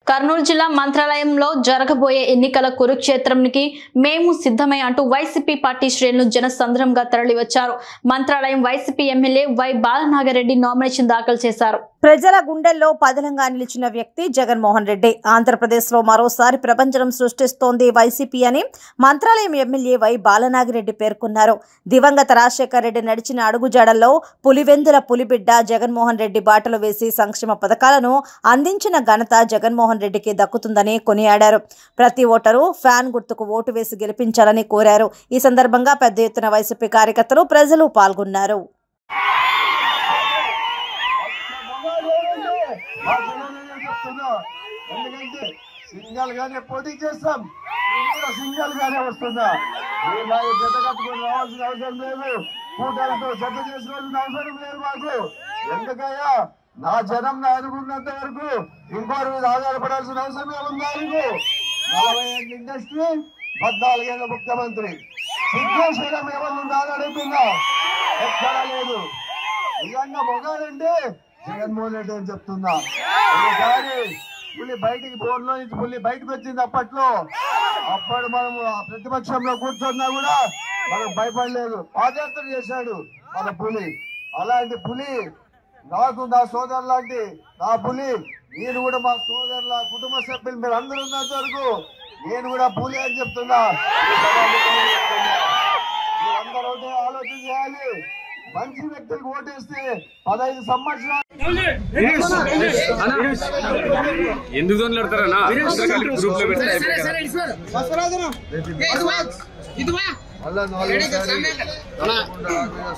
కర్నూలు జిల్లా మంత్రాలయంలో జరగబోయే ఎన్నికల కురుక్షేత్రానికి మేము సిద్ధమై అంటూ వైసీపీ పార్టీ శ్రేణులు జనసంద్రంగా తరలివచ్చారు. Mantralayam YCP MLA Y Bala Naga Reddy nomination దాఖలు చేశారు. ప్రజల గుండెల్లో పదిలంగా నిలిచిన వ్యక్తి జగన్మోహన్ రెడ్డి ఆంధ్రప్రదేశ్లో మరోసారి ప్రపంచం సృష్టిస్తోంది వైసీపీ అని మంత్రాలయం ఎమ్మెల్యే వై బాలనాగిరెడ్డి పేర్కొన్నారు. దివంగత రాజశేఖర్ రెడ్డి నడిచిన అడుగుజాడల్లో పులివెందుల పులిబిడ్డ జగన్మోహన్ రెడ్డి బాటలు వేసి సంక్షేమ పథకాలను అందించిన ఘనత జగన్మోహన్ రెడ్డికి దక్కుతుందని కొనియాడారు. ప్రతి ఓటరు ఫ్యాన్ గుర్తుకు ఓటు వేసి గెలిపించాలని కోరారు. ఈ సందర్భంగా పెద్ద ఎత్తున వైసీపీ కార్యకర్తలు ప్రజలు పాల్గొన్నారు. ఎందుకంటే సింగల్ గానే పోటీ చేస్తాం, సింగల్ గానే వస్తుందా జత కట్టుకొని రావాల్సిన అవసరం లేదు, కూటమితో జత చేసుకోవాల్సిన అవసరం లేదు మాకు. ఎందుకయ్యా నా జనం అనుకున్నంత వరకు ఇంకోరి మీద ఆధారపడాల్సిన అవసరం ఏముందా? 40 ఏళ్ళ ఇండస్ట్రీ, 14 ఏళ్ళ ముఖ్యమంత్రి సిద్ధేశ్వరం ఏమన్నా అడుగుతుందా? ఎక్కడా లేదు. నిజంగా మొగాలంటే జగన్మోహన్ రెడ్డి అని చెప్తున్నా. ఒకసారి పులి బయటికి బోర్లో నుంచి పులి బయటకు వచ్చింది. అప్పుడు మనము ప్రతిపక్షంలో కూర్చున్నా కూడా మనకు భయపడలేదు, పాదయాత్ర చేశాడు మన పులి. అలాంటి పులి నాకు నా సోదరు లాంటి నా పులి. నేను కూడా మా సోదరుల కుటుంబ సభ్యులు మీరు అందరూ ఉన్నంత వరకు నేను కూడా పులి అని చెప్తున్నా. మీరందరూ ఆలోచన చేయాలి. మంచి వ్యక్తులకు ఓటేస్తే 15 సంవత్సరాలు ఎందుకు దొంగలాడతారన్నా?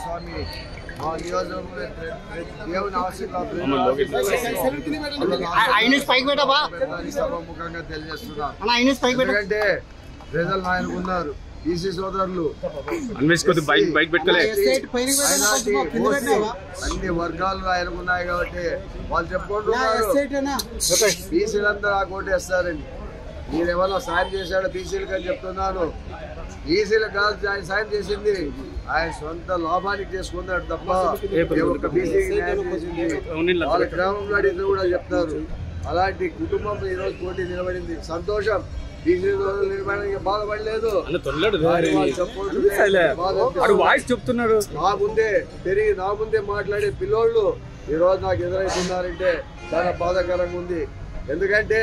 స్వామి మా నియోజకవర్గంలో దేవుని ఆశీర్వాదం సభాముఖంగా తెలియజేస్తున్నారు. ఎందుకంటే ప్రజలు ఆయనకు ఉన్నారు, బీసీ సోదరులు అన్ని వర్గాలు ఆయనకు ఉన్నాయి కాబట్టి వాళ్ళు చెప్పుకుంటున్నారు బీసీలందరూ ఆ కోటేస్తారని. నేను ఏమన్నా సాయం చేశాడో బీసీలకు అని చెప్తున్నాను. బీసీలకు కాదు ఆయన సాయం చేసింది, ఆయన సొంత లాభానికి చేసుకున్నాడు తప్ప బీసీకి న్యాయం చేసింది వాళ్ళ గ్రామంలో అడిగితే కూడా చెప్తారు. అలాంటి కుటుంబం ఈరోజు పోటీ నిలబడింది, సంతోషం. బీసీ నిర్మాణానికి బాధపడలేదు. చెప్తున్నారు నా ముందే పెరిగి నా ముందే మాట్లాడే పిల్లోళ్ళు ఈ రోజు నాకు ఎదురవుతున్నారంటే చాలా బాధాకరంగా ఉంది. ఎందుకంటే